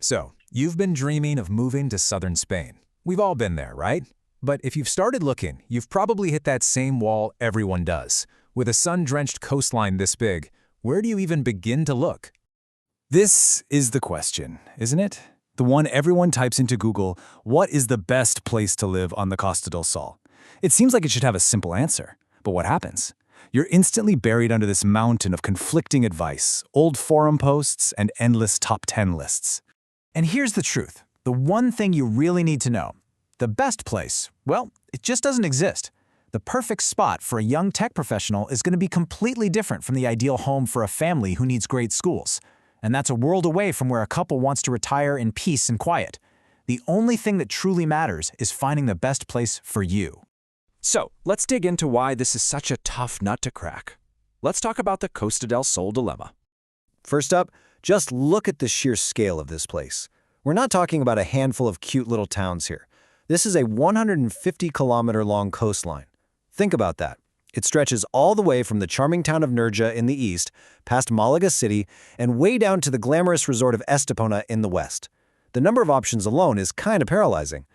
So, you've been dreaming of moving to southern Spain. We've all been there, right? But if you've started looking, you've probably hit that same wall everyone does. With a sun-drenched coastline this big, where do you even begin to look? This is the question, isn't it? The one everyone types into Google, what is the best place to live on the Costa del Sol? It seems like it should have a simple answer, but what happens? You're instantly buried under this mountain of conflicting advice, old forum posts, and endless top 10 lists. And here's the truth, the one thing you really need to know. The best place, well, it just doesn't exist. The perfect spot for a young tech professional is going to be completely different from the ideal home for a family who needs great schools. And that's a world away from where a couple wants to retire in peace and quiet. The only thing that truly matters is finding the best place for you. So, let's dig into why this is such a tough nut to crack. Let's talk about the Costa del Sol dilemma. First up, just look at the sheer scale of this place. We're not talking about a handful of cute little towns here. This is a 150-kilometer-long coastline. Think about that. It stretches all the way from the charming town of Nerja in the east, past Malaga City, and way down to the glamorous resort of Estepona in the west. The number of options alone is kind of paralyzing.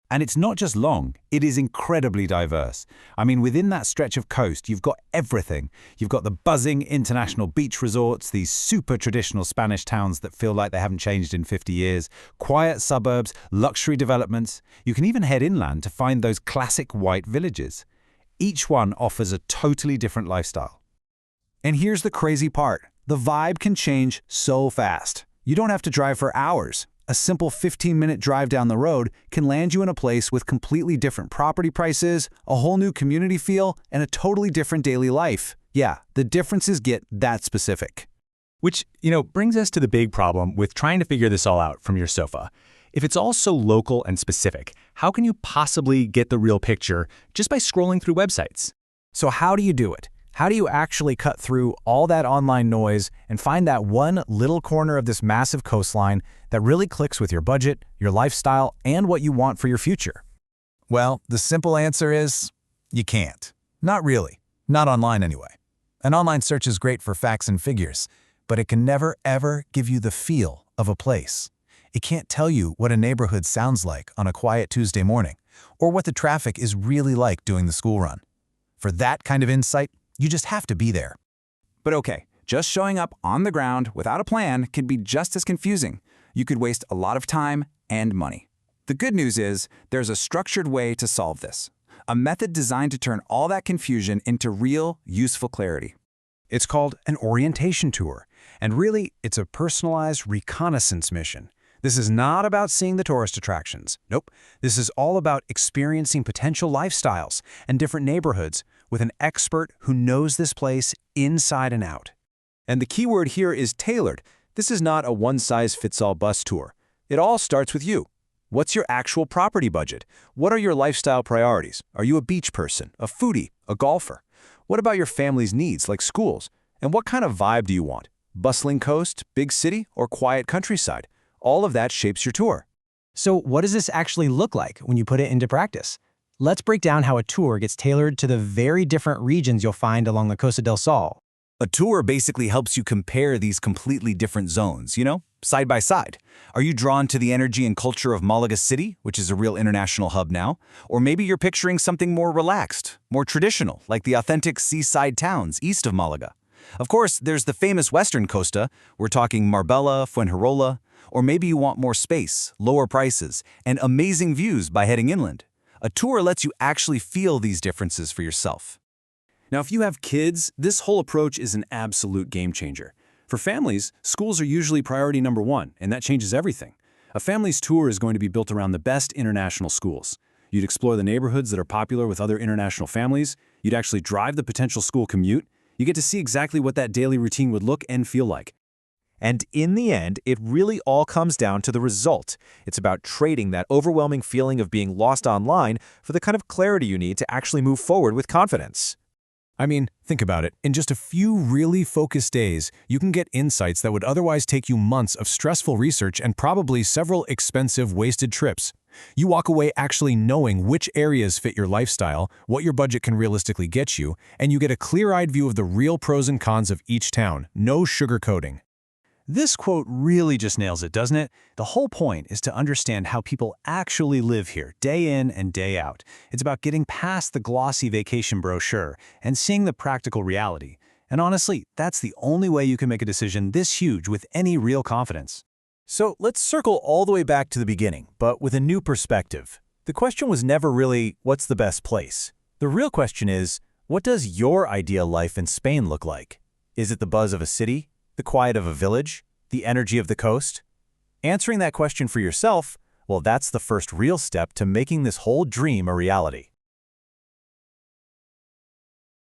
And it's not just long, it is incredibly diverse. I mean, within that stretch of coast, you've got everything. You've got the buzzing international beach resorts, these super traditional Spanish towns that feel like they haven't changed in 50 years, quiet suburbs, luxury developments. You can even head inland to find those classic white villages. Each one offers a totally different lifestyle. And here's the crazy part. The vibe can change so fast. You don't have to drive for hours. A simple 15-minute drive down the road can land you in a place with completely different property prices, a whole new community feel, and a totally different daily life. Yeah, the differences get that specific. Which, brings us to the big problem with trying to figure this all out from your sofa. If it's all so local and specific, how can you possibly get the real picture just by scrolling through websites? So how do you do it? How do you actually cut through all that online noise and find that one little corner of this massive coastline that really clicks with your budget, your lifestyle, and what you want for your future? Well, the simple answer is, you can't. Not really. Not online anyway. An online search is great for facts and figures, but it can never, ever give you the feel of a place. It can't tell you what a neighborhood sounds like on a quiet Tuesday morning, or what the traffic is really like doing the school run. For that kind of insight, you just have to be there. But okay, just showing up on the ground without a plan can be just as confusing. You could waste a lot of time and money. The good news is there's a structured way to solve this. A method designed to turn all that confusion into real, useful clarity. It's called an orientation tour, and really, it's a personalized reconnaissance mission. This is not about seeing the tourist attractions. Nope. This is all about experiencing potential lifestyles and different neighborhoods with an expert who knows this place inside and out. And the key word here is tailored. This is not a one-size-fits-all bus tour. It all starts with you. What's your actual property budget? What are your lifestyle priorities? Are you a beach person, a foodie, a golfer? What about your family's needs, like schools? And what kind of vibe do you want? Bustling coast, big city, or quiet countryside? All of that shapes your tour. So what does this actually look like when you put it into practice? Let's break down how a tour gets tailored to the very different regions you'll find along the Costa del Sol. A tour basically helps you compare these completely different zones, side by side. Are you drawn to the energy and culture of Malaga City, which is a real international hub now? Or maybe you're picturing something more relaxed, more traditional, like the authentic seaside towns east of Malaga. Of course, there's the famous Western Costa. We're talking Marbella, Fuengirola. Or maybe you want more space, lower prices, and amazing views by heading inland. A tour lets you actually feel these differences for yourself. Now, if you have kids, this whole approach is an absolute game changer. For families, schools are usually priority number one, and that changes everything. A family's tour is going to be built around the best international schools. You'd explore the neighborhoods that are popular with other international families. You'd actually drive the potential school commute. You get to see exactly what that daily routine would look and feel like. And in the end, it really all comes down to the result. It's about trading that overwhelming feeling of being lost online for the kind of clarity you need to actually move forward with confidence. I mean, think about it. In just a few really focused days, you can get insights that would otherwise take you months of stressful research and probably several expensive, wasted trips. You walk away actually knowing which areas fit your lifestyle, what your budget can realistically get you, and you get a clear-eyed view of the real pros and cons of each town. No sugarcoating. This quote really just nails it, doesn't it? The whole point is to understand how people actually live here, day in and day out. It's about getting past the glossy vacation brochure and seeing the practical reality. And honestly, that's the only way you can make a decision this huge with any real confidence. So let's circle all the way back to the beginning, but with a new perspective. The question was never really, what's the best place? The real question is, what does your ideal life in Spain look like? Is it the buzz of a city? The quiet of a village? The energy of the coast? Answering that question for yourself, well, that's the first real step to making this whole dream a reality.